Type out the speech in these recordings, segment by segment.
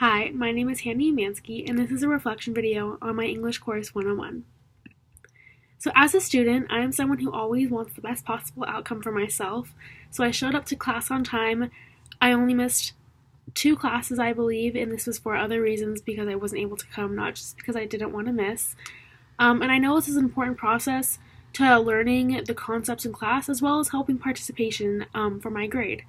Hi, my name is Handy Umansky, and this is a reflection video on my English Course 101. So as a student, I am someone who always wants the best possible outcome for myself, so I showed up to class on time. I only missed 2 classes, I believe, and this was for other reasons because I wasn't able to come, not just because I didn't want to miss. And I know this is an important process to learning the concepts in class as well as helping participation for my grade.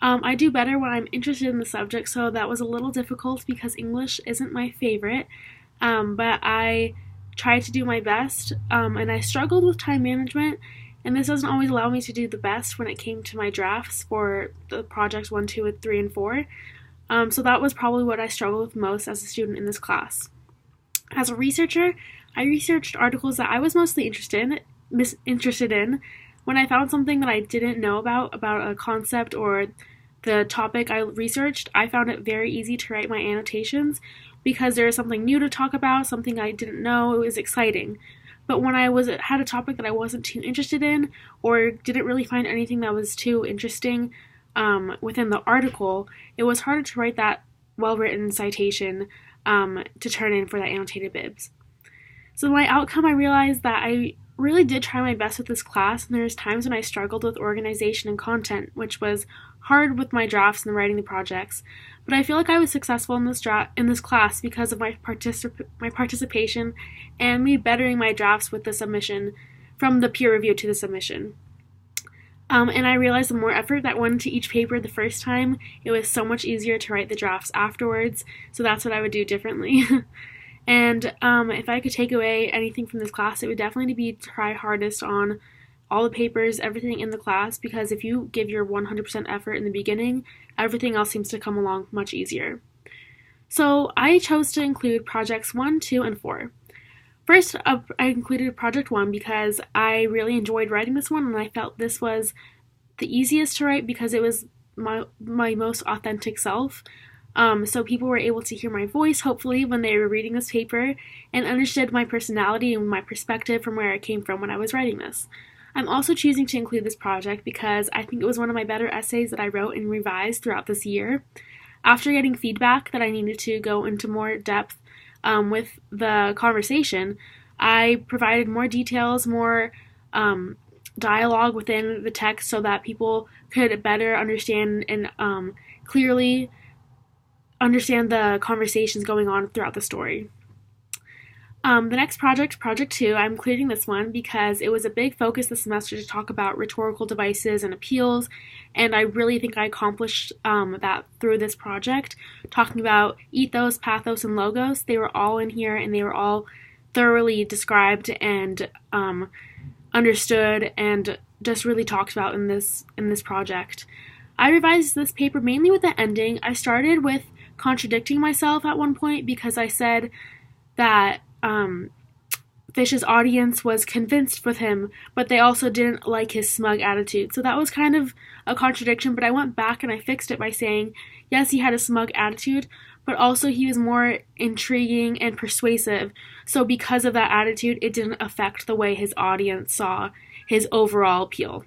I do better when I'm interested in the subject, so that was a little difficult because English isn't my favorite, but I tried to do my best, and I struggled with time management, and this doesn't always allow me to do the best when it came to my drafts for the projects 1, 2, 3, and 4. So that was probably what I struggled with most as a student in this class. As a researcher, I researched articles that I was mostly interested in. When I found something that I didn't know about a concept or the topic I researched, I found it very easy to write my annotations because there was something new to talk about, something I didn't know. It was exciting. But when I had a topic that I wasn't too interested in or didn't really find anything that was too interesting within the article, it was harder to write that well-written citation to turn in for that annotated bibs. So my outcome, I realized that I really did try my best with this class, and there's times when I struggled with organization and content, which was hard with my drafts and writing the projects. But I feel like I was successful in this class because of my participation and me bettering my drafts with the submission, from the peer review to the submission. And I realized the more effort that went into each paper the first time, it was so much easier to write the drafts afterwards, so that's what I would do differently. And if I could take away anything from this class, it would definitely be try hardest on all the papers, everything in the class, because if you give your 100% effort in the beginning, everything else seems to come along much easier. So I chose to include projects 1, 2, and 4. First up, I included project 1 because I really enjoyed writing this one, and I felt this was the easiest to write because it was my most authentic self. So people were able to hear my voice, hopefully, when they were reading this paper, and understood my personality and my perspective from where I came from when I was writing this. I'm also choosing to include this project because I think it was one of my better essays that I wrote and revised throughout this year. After getting feedback that I needed to go into more depth with the conversation, I provided more details, more dialogue within the text so that people could better understand and clearly understand the conversations going on throughout the story. The next project 2, I'm including this one because it was a big focus this semester to talk about rhetorical devices and appeals, and I really think I accomplished that through this project, talking about ethos, pathos, and logos. They were all in here, and they were all thoroughly described and understood and just really talked about in this project. I revised this paper mainly with the ending. I started with contradicting myself at one point because I said that Fish's audience was convinced with him, but they also didn't like his smug attitude. So that was kind of a contradiction, but I went back and I fixed it by saying, yes, he had a smug attitude, but also he was more intriguing and persuasive. So because of that attitude, it didn't affect the way his audience saw his overall appeal.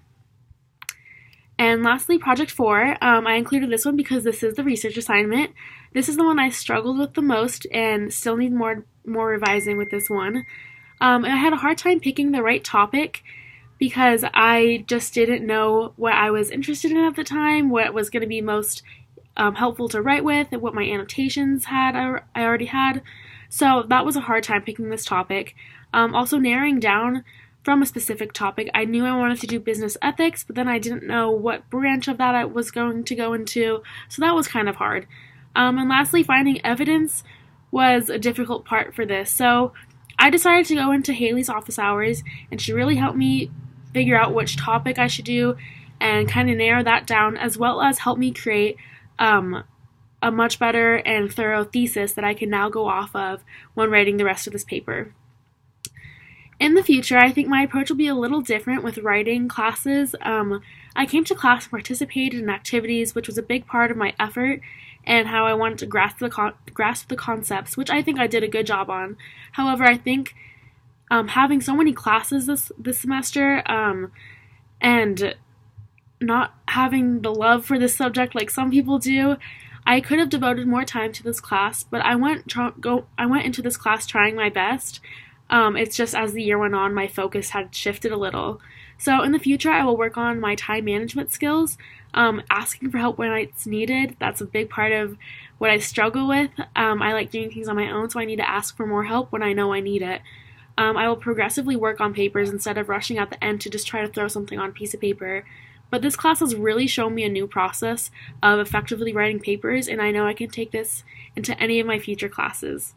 And lastly, project 4, I included this one because this is the research assignment. This is the one I struggled with the most and still need more revising with this one. I had a hard time picking the right topic because I just didn't know what I was interested in at the time, what was going to be most helpful to write with, and what my annotations I already had. So that was a hard time picking this topic. Also narrowing down from a specific topic. I knew I wanted to do business ethics, but then I didn't know what branch of that I was going to go into, so that was kind of hard. And lastly, finding evidence was a difficult part for this. So I decided to go into Haley's office hours, and she really helped me figure out which topic I should do and kind of narrow that down, as well as help me create a much better and thorough thesis that I can now go off of when writing the rest of this paper. In the future, I think my approach will be a little different with writing classes. I came to class and participated in activities, which was a big part of my effort and how I wanted to grasp the concepts, which I think I did a good job on. However, I think having so many classes this semester and not having the love for this subject like some people do, I could have devoted more time to this class, but I went into this class trying my best. It's just as the year went on, my focus had shifted a little. So in the future, I will work on my time management skills, asking for help when it's needed. That's a big part of what I struggle with. I like doing things on my own, so I need to ask for more help when I know I need it. I will progressively work on papers instead of rushing at the end to just try to throw something on a piece of paper. But this class has really shown me a new process of effectively writing papers, and I know I can take this into any of my future classes.